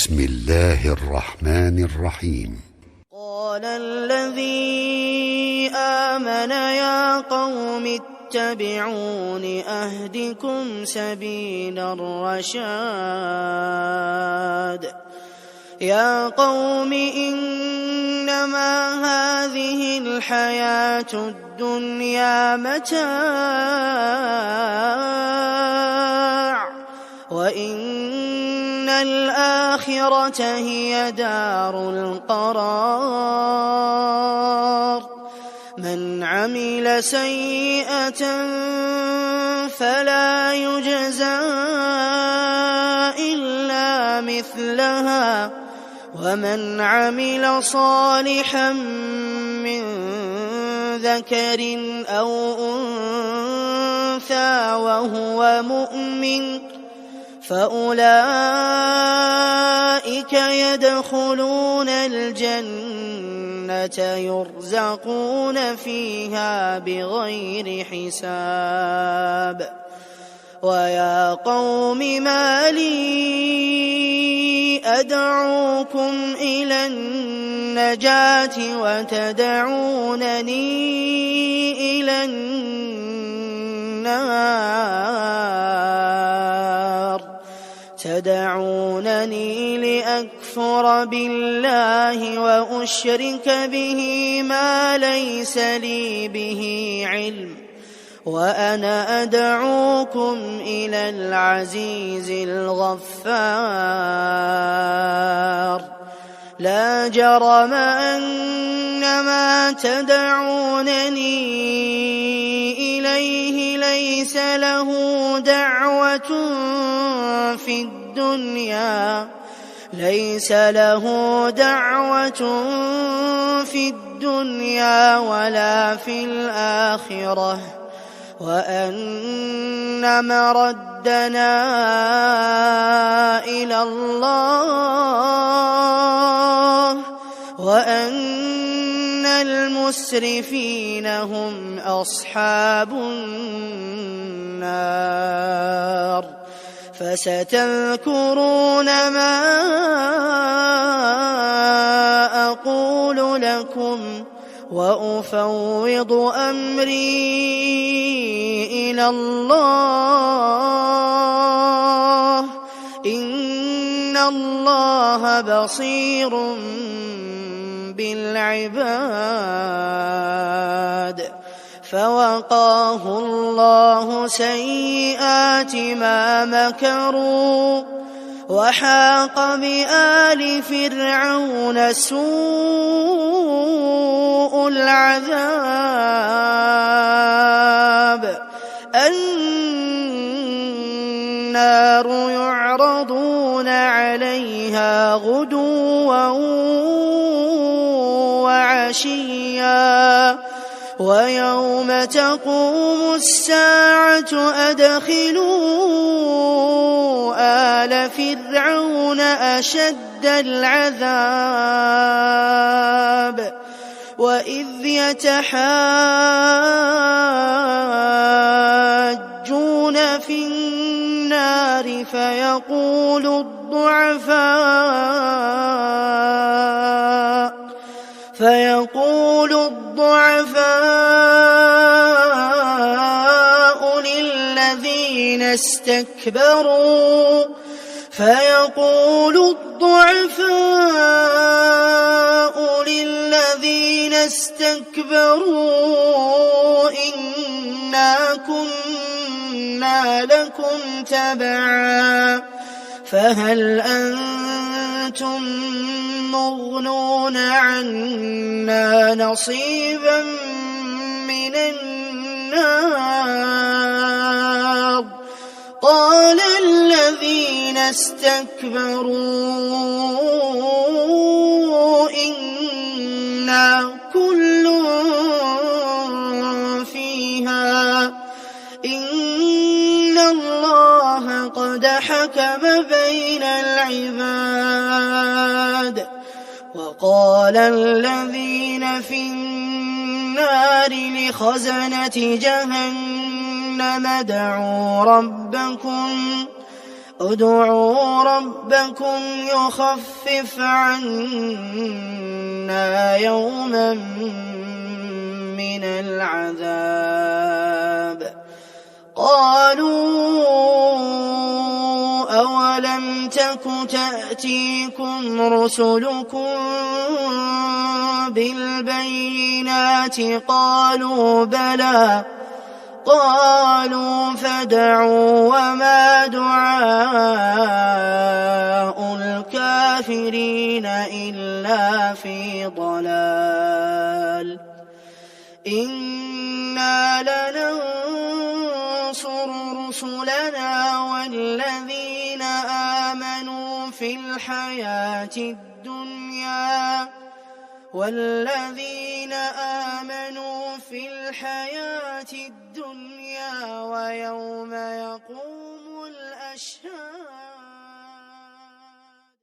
بسم الله الرحمن الرحيم. قال الذي آمن يا قوم اتبعون أهدكم سبيل الرشاد. يا قوم إنما هذه الحياة الدنيا متاع وإن الآخرة هي دار القرار. من عمل سيئة فلا يجزى إلا مثلها ومن عمل صالحا من ذكر أو أنثى وهو مؤمن فأولئك يدخلون الجنة يرزقون فيها بغير حساب. ويا قوم ما لي أدعوكم إلى النجاة وتدعونني إلى النار. تدعونني لأكفر بالله وأشرك به ما ليس لي به علم وأنا أدعوكم إلى العزيز الغفار. لا جرم أن ما تدعونني إليه ليس له دعوة في الدنيا ولا في الآخرة وأن مردنا إلى الله وأن المسرفين هم أصحاب النار. فستذكرون ما أقول لكم وأفوض أمري إلى الله إن الله بصير بالعباد. فوقاه الله سيئات ما مكروا وحاق بآل فرعون سوء العذاب. النار يعرضون عليها غدوا وعشيا ويوم تقوم الساعة أدخلوا آل فرعون أشد العذاب. وإذ يتحاجون في النار فيقول الضعفاء للذين استكبروا إنا كنا لكم تبعا فهل أنتم مغنون عنا نصيبا من النار. قال الذين استكبروا إنا كل فيها إن الله قد حكم بين العباد. وقال الذين في النار لخزنة جهنم ادعوا ربكم ادعوا ربكم يخفف عنا يوما من العذاب. قالوا أولم تك تأتيكم رسلكم بالبينات؟ قالوا بلى. قالوا فادعوا وما دعاء الكافرين إلا في ضلال. إنا لننصر رسلنا والذين آمنوا في الحياة الدنيا ويوم يقوم